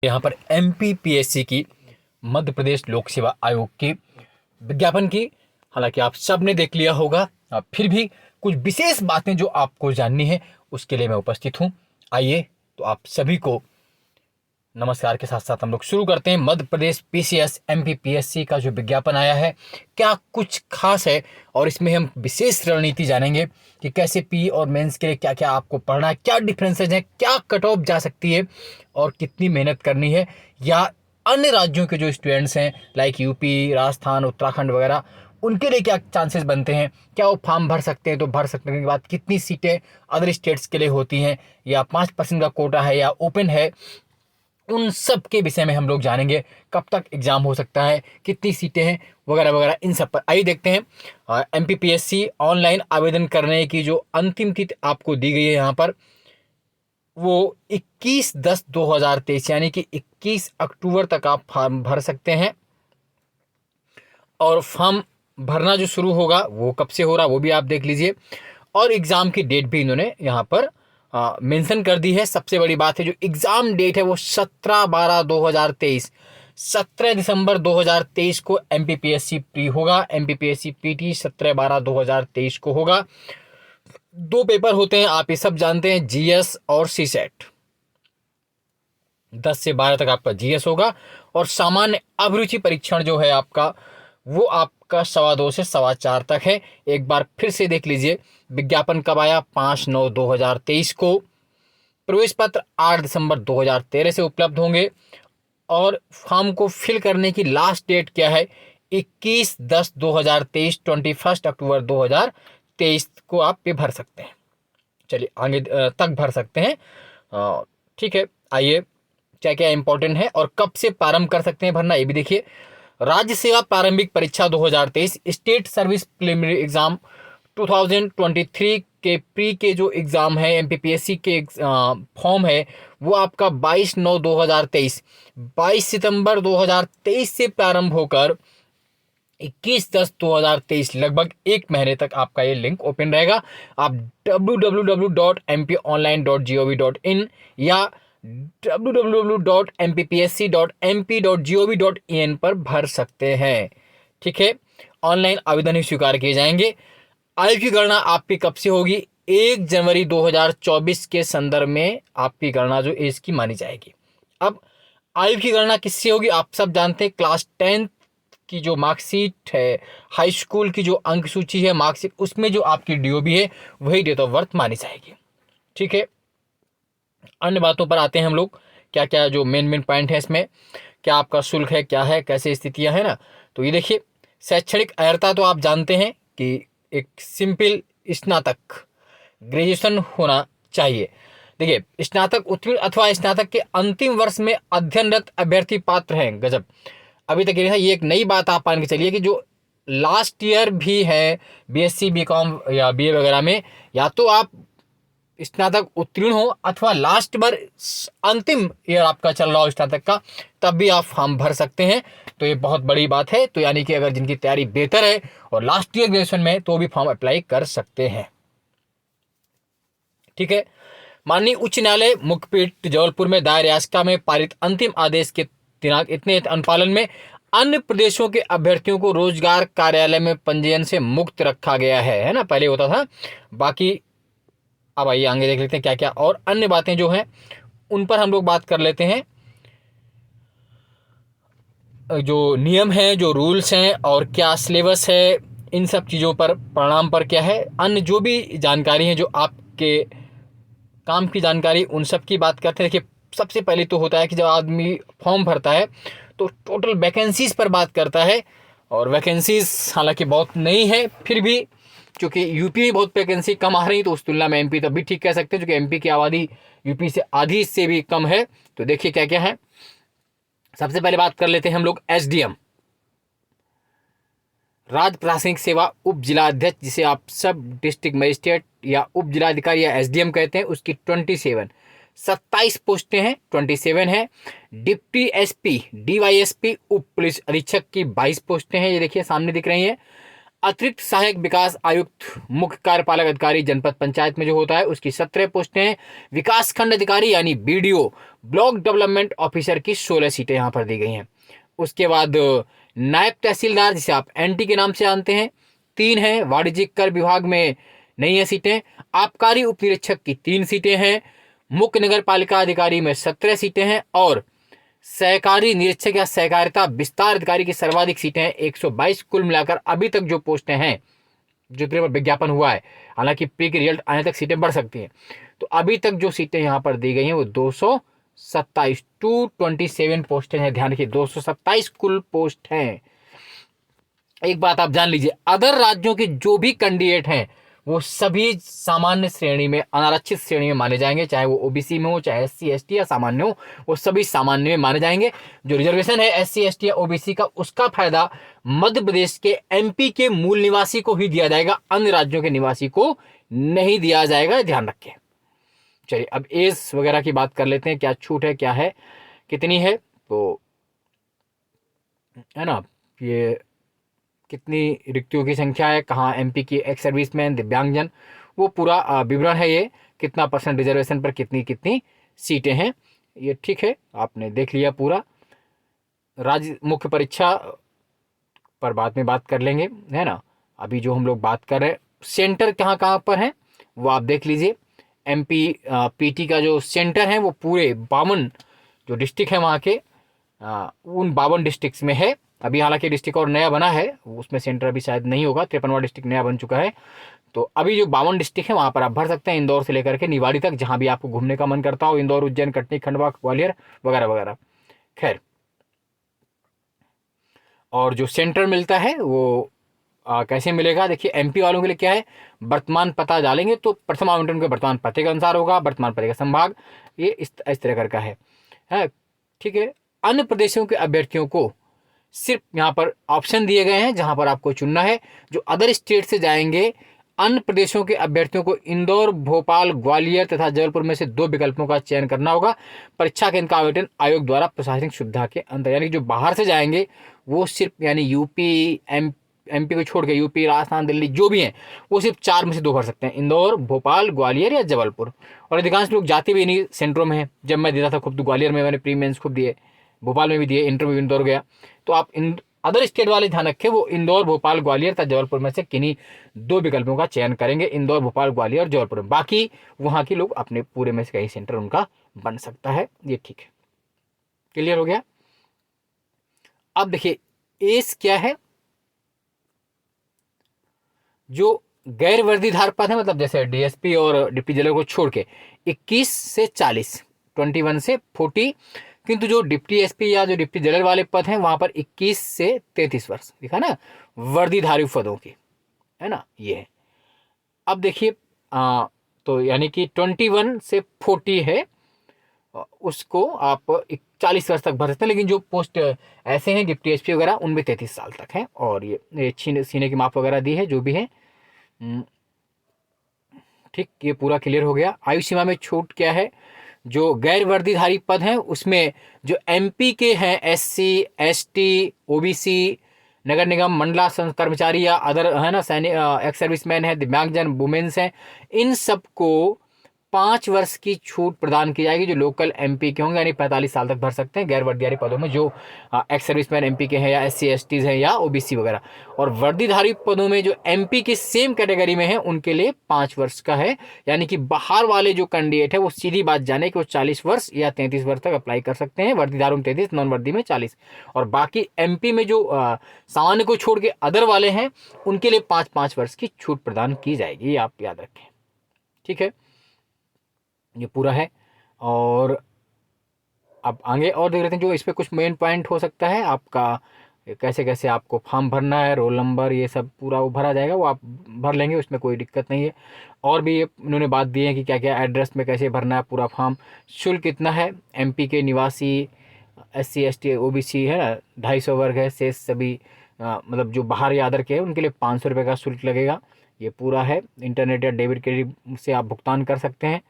यहाँ पर एमपीपीएससी की, मध्य प्रदेश लोक सेवा आयोग के विज्ञापन की, हालांकि आप सब ने देख लिया होगा, फिर भी कुछ विशेष बातें जो आपको जाननी है उसके लिए मैं उपस्थित हूँ। आइए तो आप सभी को नमस्कार के साथ साथ हम लोग शुरू करते हैं। मध्य प्रदेश पीसीएस एमपीपीएससी का जो विज्ञापन आया है, क्या कुछ खास है, और इसमें हम विशेष रणनीति जानेंगे कि कैसे पी और मेंस के लिए क्या क्या आपको पढ़ना है, क्या डिफरेंसेज हैं, क्या कट ऑफ जा सकती है और कितनी मेहनत करनी है, या अन्य राज्यों के जो स्टूडेंट्स हैं लाइक यूपी, राजस्थान, उत्तराखंड वगैरह, उनके लिए क्या चांसेस बनते हैं, क्या वो फॉर्म भर सकते हैं, तो भर सकने के बाद कितनी सीटें अदर स्टेट्स के लिए होती हैं, या 5% का कोटा है या ओपन है, उन सब के विषय में हम लोग जानेंगे। कब तक एग्जाम हो सकता है, कितनी सीटें हैं, वगैरह वगैरह, इन सब पर आइए देखते हैं। एमपीपीएससी ऑनलाइन आवेदन करने की जो अंतिम तिथि आपको दी गई है यहाँ पर, वो 21/10/2023 यानी कि 21 अक्टूबर तक आप फॉर्म भर सकते हैं। और फॉर्म भरना जो शुरू होगा वो कब से हो रहा वो भी आप देख लीजिए, और एग्ज़ाम की डेट भी इन्होंने यहाँ पर मेंशन कर दी है। सबसे बड़ी बात है, जो एग्ज़ाम डेट है वो 17/12/2023, 17 दिसंबर 2023 को एमपीपीएससी प्री होगा। एमपीपीएससी पीटी 17/12/2023 को होगा। 2 पेपर होते हैं, आप ये सब जानते हैं, जीएस और सीसेट। 10 से 12 तक आपका जीएस होगा, और सामान्य अभिरुचि परीक्षण जो है आपका, वो आपका 2:15 से 4:15 तक है। एक बार फिर से देख लीजिए, विज्ञापन कब आया, 5/9/2023 को। प्रवेश पत्र 8 दिसंबर 2013 से उपलब्ध होंगे, और फॉर्म को फिल करने की लास्ट डेट क्या है, 21/10/2023, 21 अक्टूबर 2023 को आप पे भर सकते हैं। चलिए आगे तक भर सकते हैं, ठीक है। आइए क्या क्या इंपॉर्टेंट है और कब से प्रारंभ कर सकते हैं भरना, ये भी देखिए। राज्य सेवा प्रारंभिक परीक्षा 2023, स्टेट सर्विस प्रिलिमिनरी एग्जाम 2023 के प्री के जो एग्ज़ाम है, एमपीपीएससी के फॉर्म है, वो आपका 22/9/2023, 22 सितंबर 2023 से प्रारंभ होकर 21/10/2023, लगभग एक महीने तक आपका ये लिंक ओपन रहेगा। आप www.mponline.gov.in या www.mppsc.mp.gov.in पर भर सकते हैं, ठीक है। ऑनलाइन आवेदन ही स्वीकार किए जाएंगे। आयु की गणना आपकी कब से होगी, 1 जनवरी 2024 के संदर्भ में आपकी गणना जो एज की मानी जाएगी। अब आयु की गणना किससे होगी, आप सब जानते हैं, क्लास 10 की जो मार्कशीट है, हाई स्कूल की जो अंक सूची है मार्कशीट, उसमें जो आपकी डीओबी है वही डेट ऑफ बर्थ मानी जाएगी, ठीक है। अन्य बातों पर आते हैं हम लोग, क्या क्या जो मेन पॉइंट है इसमें, क्या आपका शुल्क है, क्या है, कैसे स्थितियां है ना। तो ये देखिए, शैक्षणिक अर्हता तो आप जानते हैं कि एक सिंपल स्नातक ग्रेजुएशन होना चाहिए। देखिए, स्नातक उत्तीर्ण अथवा स्नातक के अंतिम वर्ष में अध्ययनरत अभ्यर्थी पात्र हैं। गजब, अभी तक ये एक नई बात आप मान के चलिए कि जो लास्ट ईयर भी है बीएससी बीकॉम या बीए वगैरह में, या तो आप स्नातक उत्तीर्ण हो अथवा लास्ट बार अंतिम ईयर आपका चल रहा हो स्नातक का, तब भी आप फॉर्म भर सकते हैं। तो ये बहुत बड़ी बात है। तो यानी कि अगर जिनकी तैयारी बेहतर है और लास्ट ईयर ग्रेजुएशन में, तो भी फॉर्म अप्लाई कर सकते हैं, ठीक है। माननीय उच्च न्यायालय मुख्यपीठ जबलपुर में दायर याचिका में पारित अंतिम आदेश के दिनांक इतने अनुपालन में अन्य प्रदेशों के अभ्यर्थियों को रोजगार कार्यालय में पंजीयन से मुक्त रखा गया है ना, पहले होता था। बाकी अब आइए आगे देख लेते हैं क्या क्या और अन्य बातें जो हैं उन पर हम लोग बात कर लेते हैं। जो नियम है, जो रूल्स हैं, और क्या सिलेबस है, इन सब चीज़ों पर, परिणाम पर क्या है, अन्य जो भी जानकारी है जो आपके काम की जानकारी, उन सब की बात करते हैं। देखिए, सबसे पहले तो होता है कि जब आदमी फॉर्म भरता है तो टोटल वैकेंसीज पर बात करता है, और वैकेंसीज हालांकि बहुत नहीं है, फिर भी क्योंकि यूपी में बहुत वैकेंसी कम आ रही, तो उस तुलना में एमपी तब भी ठीक कह सकते हैं, क्योंकि एमपी की आबादी यूपी से आधी से भी कम है। तो देखिए क्या क्या है। सबसे पहले बात कर लेते हैं हम लोग एसडीएम, राज्य प्रशासनिक सेवा उप जिला अध्यक्ष, जिसे आप सब डिस्ट्रिक्ट मजिस्ट्रेट या उप जिलाधिकारी या एसडीएम कहते हैं, उसकी 27 पोस्टें हैं, 27 है। डिप्टी एसपी डीवाईएसपी उप पुलिस अधीक्षक की 22 पोस्टें हैं, ये देखिए सामने दिख रही हैं। अतिरिक्त सहायक विकास आयुक्त मुख्य कार्यपालक अधिकारी जनपद पंचायत में जो होता है उसकी 17 पोस्टें हैं। विकास खंड अधिकारी यानी बीडीओ ब्लॉक डेवलपमेंट ऑफिसर की 16 सीटें यहाँ पर दी गई हैं। उसके बाद नायब तहसीलदार जिसे आप एनटी के नाम से जानते हैं 3 हैं। वाणिज्यिक कर विभाग में नहीं है सीटें। आबकारी उप निरीक्षक की 3 सीटें हैं। मुख्य नगर पालिका अधिकारी में 17 सीटें हैं और सहकारी निरीक्षक या सहकारिता विस्तार अधिकारी की सर्वाधिक सीटें हैं 122। कुल मिलाकर अभी तक जो पोस्टें हैं जितने पर विज्ञापन हुआ है, हालांकि प्री के रिजल्ट आने तक सीटें बढ़ सकती हैं, तो अभी तक जो सीटें यहाँ पर दी गई हैं वो 227 पोस्टें हैं। ध्यान रखिए 227 कुल पोस्ट हैं। एक बात आप जान लीजिए, अदर राज्यों के जो भी कैंडिडेट हैं वो सभी सामान्य श्रेणी में, अनारक्षित श्रेणी में माने जाएंगे, चाहे वो ओबीसी में हो, चाहे एससी एसटी या सामान्य हो, वो सभी सामान्य में माने जाएंगे। जो रिजर्वेशन है एससी एसटी या ओबीसी का, उसका फायदा मध्य प्रदेश के एमपी के मूल निवासी को ही दिया जाएगा, अन्य राज्यों के निवासी को नहीं दिया जाएगा, ध्यान रखें। चलिए अब एज वगैरह की बात कर लेते हैं, क्या छूट है, क्या है, कितनी है, तो है ना, ये कितनी रिक्तियों की संख्या है, कहाँ एमपी की एक्स सर्विसमैन, दिव्यांगजन, वो पूरा विवरण है। ये कितना % रिजर्वेशन पर कितनी कितनी सीटें हैं, ये ठीक है, आपने देख लिया पूरा। राज्य मुख्य परीक्षा पर बाद में बात कर लेंगे, है ना। अभी जो हम लोग बात कर रहे हैं सेंटर कहाँ कहाँ पर हैं वो आप देख लीजिए। एमपी पीटी का जो सेंटर है वो पूरे 52 जो डिस्ट्रिक्ट है वहाँ के उन 52 डिस्ट्रिक्ट्स में है। अभी हालांकि डिस्ट्रिक्ट और नया बना है, उसमें सेंटर अभी शायद नहीं होगा, 53वां डिस्ट्रिक्ट नया बन चुका है। तो अभी जो 52 डिस्ट्रिक्ट है वहाँ पर आप भर सकते हैं, इंदौर से लेकर के निवाड़ी तक, जहाँ भी आपको घूमने का मन करता हो, इंदौर, उज्जैन, कटनी, खंडवा, ग्वालियर वगैरह वगैरह। खैर, और जो सेंटर मिलता है वो कैसे मिलेगा, देखिए एमपी वालों के लिए क्या है, वर्तमान पता डालेंगे तो प्रथम आवंटन के वर्तमान पते के अनुसार होगा, वर्तमान पते का संभाग, ये इस तरह का है, ठीक है। अन्य प्रदेशों के अभ्यर्थियों को सिर्फ यहाँ पर ऑप्शन दिए गए हैं जहाँ पर आपको चुनना है। जो अदर स्टेट से जाएंगे अन्य प्रदेशों के अभ्यर्थियों को इंदौर, भोपाल, ग्वालियर तथा जबलपुर में से 2 विकल्पों का चयन करना होगा। परीक्षा केंद्र का आवंटन आयोग द्वारा प्रशासनिक सुविधा के अंदर, यानी जो बाहर से जाएंगे वो सिर्फ यानी यूपी एमपी को छोड़ के यूपी, राजस्थान, दिल्ली जो भी हैं वो सिर्फ 4 में से 2 भर सकते हैं, इंदौर, भोपाल, ग्वालियर या जबलपुर। और अधिकांश लोग जाते भी इन्हीं सेंटरों में है। जब मैं देता था खुद ग्वालियर में, मैंने प्री मेंस खुद दिए, भोपाल में भी दिए, इंटरव्यू इंदौर गया। तो आप अदर स्टेट वाले ध्यान रखें, वो इंदौर, भोपाल, ग्वालियर तथा जबलपुर में से किन्हीं 2 विकल्पों का चयन करेंगे, इंदौर, भोपाल, ग्वालियर और जबलपुर में। बाकी वहाँ के लोग अपने पूरे में से कहीं सेंटर उनका बन सकता है, ये ठीक है। क्लियर हो गया। अब देखिए एज क्या है, जो गैर वर्दीधार पद है, मतलब जैसे डीएसपी और डिप्टी जेलर को छोड़ के 21 से 40, 21 से 40, किंतु जो डिप्टी एसपी या जो डिप्टी जेलर वाले पद हैं वहां पर 21 से 33 वर्ष दिखा ना, वर्दीधारी पदों की, है ना, ये है। अब देखिए तो यानी कि 21 से 40 है, उसको आप 40 वर्ष तक भर सकते हैं, लेकिन जो पोस्ट ऐसे हैं डिप्टी एसपी वगैरह उनमें 33 साल तक है। और ये सीने की माप वगैरह दी है जो भी है, ठीक, ये पूरा क्लियर हो गया। आयु सीमा में छूट क्या है, जो गैर वर्दीधारी पद हैं उसमें जो एमपी के हैं एससी, एसटी, ओबीसी, नगर निगम, मंडला कर्मचारी या अदर, है ना, सैनिक, एक्स सर्विसमैन है, दिव्यांगजन, वुमेन्स हैं, इन सबको 5 वर्ष की छूट प्रदान की जाएगी। जो लोकल एमपी के होंगे यानी 45 साल तक भर सकते हैं गैर वर्दीधारी पदों में, जो एक्स सर्विसमैन एमपी के हैं या एससी एसटीज हैं या ओबीसी वगैरह। और वर्दीधारी पदों में जो एमपी की सेम कैटेगरी में है उनके लिए 5 वर्ष का है, यानी कि बाहर वाले जो कैंडिडेट है वो सीधी बात जाने कि वो 40 वर्ष या 33 वर्ष तक अप्लाई कर सकते हैं, वर्दीधारों में 33, नॉन वर्दी में 40। और बाकी एमपी में जो सामान्य को छोड़ के अदर वाले हैं उनके लिए 5-5 वर्ष की छूट प्रदान की जाएगी, ये आप याद रखें, ठीक है। ये पूरा है। और अब आगे और देख लेते हैं, जो इस पर कुछ मेन पॉइंट हो सकता है आपका, कैसे कैसे आपको फॉर्म भरना है, रोल नंबर, ये सब पूरा वो भरा जाएगा, वो आप भर लेंगे, उसमें कोई दिक्कत नहीं है। और भी उन्होंने बात दी है कि क्या क्या एड्रेस में कैसे भरना है पूरा फॉर्म, शुल्क कितना है, एमपी के निवासी, एससी एसटी ओबीसी है 250 वर्ग है, शेष सभी मतलब जो बाहर या अदर के हैं उनके लिए 500 रुपये का शुल्क लगेगा। ये पूरा है। इंटरनेट या डेबिट क्रेडिट से आप भुगतान कर सकते हैं।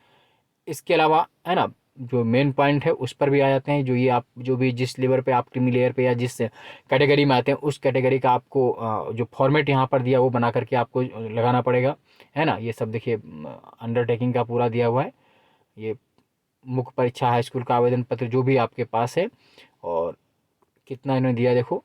इसके अलावा, है ना, जो मेन पॉइंट है उस पर भी आ जाते हैं। जो ये आप जो भी जिस लेवल पे आप क्रीमी लेयर पे या जिस कैटेगरी में आते हैं उस कैटेगरी का आपको जो फॉर्मेट यहाँ पर दिया वो बना करके आपको लगाना पड़ेगा, है ना। ये सब देखिए अंडरटेकिंग का पूरा दिया हुआ है। ये मुख्य परीक्षा हाई स्कूल का आवेदन पत्र जो भी आपके पास है, और कितना इन्होंने दिया देखो।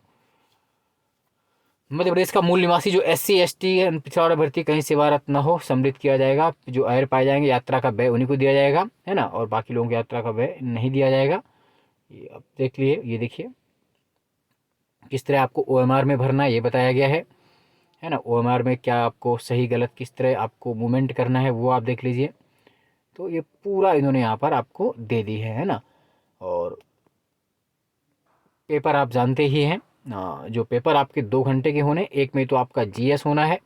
मध्य प्रदेश का मूल निवासी जो SC ST पिछड़ा वर्ग भर्ती कहीं सेवारत न हो सम्मिलित किया जाएगा। जो अयर पाए जाएंगे यात्रा का व्यय उन्हीं को दिया जाएगा, है ना, और बाकी लोगों की यात्रा का व्यय नहीं दिया जाएगा। ये अब देख लिए, ये देखिए किस तरह आपको OMR में भरना है ये बताया गया है ना। OMR में क्या आपको सही गलत किस तरह आपको मूवमेंट करना है वो आप देख लीजिए। तो ये पूरा इन्होंने यहाँ पर आपको दे दी है ना। और पेपर आप जानते ही हैं, जो पेपर आपके 2 घंटे के होने, एक में तो आपका GS होना है।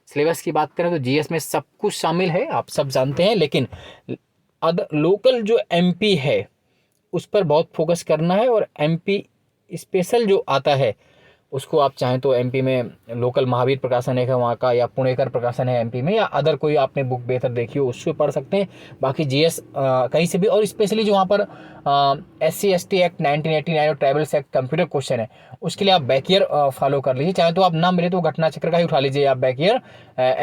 सिलेबस की बात करें तो GS में सब कुछ शामिल है, आप सब जानते हैं, लेकिन लोकल जो MP है उस पर बहुत फोकस करना है। और MP स्पेशल जो आता है उसको आप चाहें तो MP में लोकल महावीर प्रकाशन है वहाँ का, या पुणेकर प्रकाशन है MP में, या अदर कोई आपने बुक बेहतर देखी हो उससे पढ़ सकते हैं। बाकी GS कहीं से भी, और स्पेशली जो वहाँ पर SC ST एक्ट 1989 और ट्राइबल्स एक्ट कंप्यूटर क्वेश्चन है उसके लिए आप बैकियर फॉलो कर लीजिए। चाहे तो आप ना मिले तो घटना चक्र का ही उठा लीजिए आप बैकियर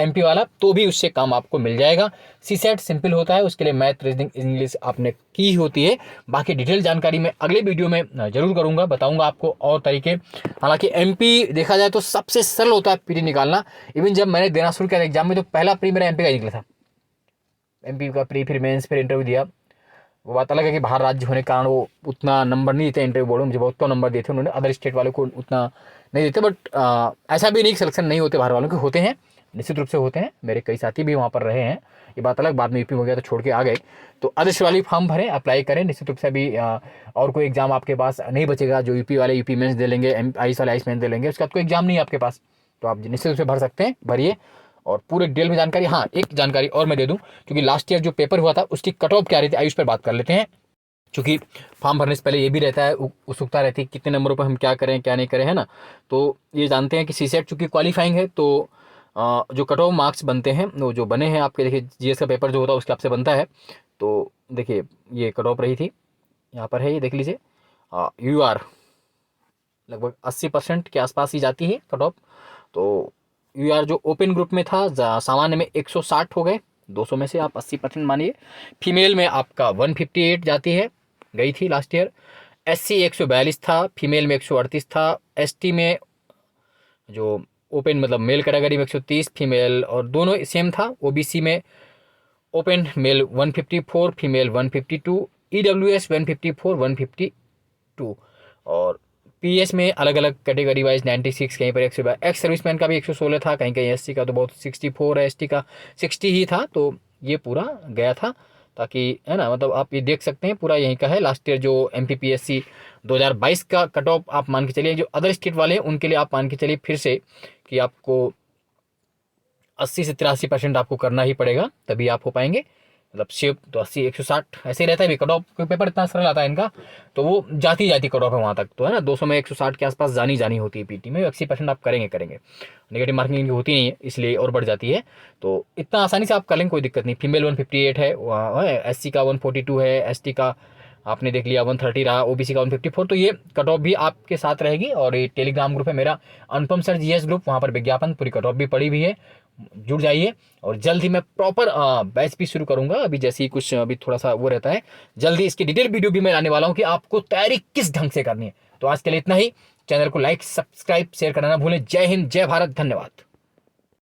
MP वाला, तो भी उससे काम आपको मिल जाएगा। CSET सिंपल होता है, उसके लिए मैथ रीजनिंग इंग्लिश आपने की होती है। बाकी डिटेल जानकारी मैं अगले वीडियो में जरूर करूँगा, बताऊँगा आपको और तरीके। हालांकि MP देखा जाए तो सबसे सरल होता है PT निकालना। इवन जब मैंने देना शुरू किया एग्जाम में तो पहला प्री मेरा MP का निकला था। MP का प्री, फिर मेंस, फिर इंटरव्यू दिया। वो बात अलग है कि बाहर राज्य होने के कारण वो उतना नंबर नहीं देते इंटरव्यू बोर्ड में, मुझे बहुत कम नंबर देते उन्होंने, अदर स्टेट वालों को उतना नहीं देते। बट ऐसा भी नहीं कि सिलेक्शन नहीं होते बाहर वालों के, होते हैं, निश्चित रूप से होते हैं। मेरे कई साथी भी वहाँ पर रहे हैं, ये बात अलग। बाद में UP हो गया तो छोड़ के आ गए। तो अदर वाली फॉर्म भरें, अप्लाई करें, निश्चित रूप से अभी और कोई एग्जाम आपके पास नहीं बचेगा। जो UP वाले UP मेंस दे लेंगे, IAS वाले IAS मेंस दे लेंगे, उसके बाद कोई एग्जाम नहीं है आपके पास, तो आप निश्चित रूप से भर सकते हैं, भरिए। और पूरे डिटेल में जानकारी, हाँ एक जानकारी और मैं दे दूं, क्योंकि लास्ट ईयर जो पेपर हुआ था उसकी कट ऑफ क्या रही थी, आइए उस पर बात कर लेते हैं। क्योंकि फॉर्म भरने से पहले ये भी रहता है, उत्सुकता रहती है कितने नंबरों पर हम क्या करें क्या नहीं करें, है ना। तो ये जानते हैं कि CSET चूँकि क्वालिफाइंग है, तो जो कट ऑफ मार्क्स बनते हैं वो जो बने हैं आपके, देखिए GS का पेपर जो होता है उसके आपसे बनता है। तो देखिए ये कट ऑफ रही थी, यहाँ पर है, ये देख लीजिए। UR लगभग 80% के आसपास ही जाती है कट ऑफ। तो UR जो ओपन ग्रुप में था, सामान्य में 160 हो गए, 200 में से आप 80% मानिए। फीमेल में आपका 158 जाती है, गई थी लास्ट ईयर। SC 142 था, फीमेल में 138 था। ST में जो ओपन मतलब मेल कैटेगरी में 130, फीमेल और दोनों सेम था। OBC में ओपन मेल 154, फीमेल 152, EWS 154, 152। और PS में अलग अलग कैटेगरी वाइज 96, कहीं पर 100, एक्स सर्विसमैन का भी 116 था, कहीं कहीं SC का तो बहुत 64 है, ST का 60 ही था। तो ये पूरा गया था, ताकि है ना, मतलब आप ये देख सकते हैं पूरा यहीं का है। लास्ट ईयर जो MPPSC 2022 का कट ऑफ आप मान के चलिए, जो अदर स्टेट वाले हैं उनके लिए आप मान के चलिए फिर से कि आपको 80 से 83% आपको करना ही पड़ेगा, तभी आप हो पाएंगे। मतलब शेप तो 80 160 ऐसे ही रहता है। कट ऑफ पेपर इतना सरल आता है इनका, तो वो जाती कट ऑफ है वहाँ तक, तो है ना 200 में 160 के आसपास जानी होती है। PT में 80% आप करेंगे। नेगेटिव मार्किंग इनकी होती नहीं है, इसलिए और बढ़ जाती है। तो इतना आसानी से आप कर लेंगे, कोई दिक्कत नहीं। फीमेल 158 है, SC का 142 है, ST का आपने देख लिया 130 रहा, OBC का 154। तो ये कट ऑफ भी आपके साथ रहेगी। और ये टेलीग्राम ग्रुप है मेरा, अनुपम सर GS ग्रुप, वहाँ पर विज्ञापन पूरी कट ऑफ भी पड़ी हुई है, जुड़ जाइए। और जल्द ही मैं प्रॉपर बैच भी शुरू करूंगा, अभी जैसे ही कुछ अभी थोड़ा सा वो रहता है, जल्दी इसकी डिटेल वीडियो भी मैं लाने वाला हूं कि आपको तैयारी किस ढंग से करनी है। तो आज के लिए इतना ही। चैनल को लाइक सब्सक्राइब शेयर करना ना भूलें। जय हिंद, जय भारत, धन्यवाद।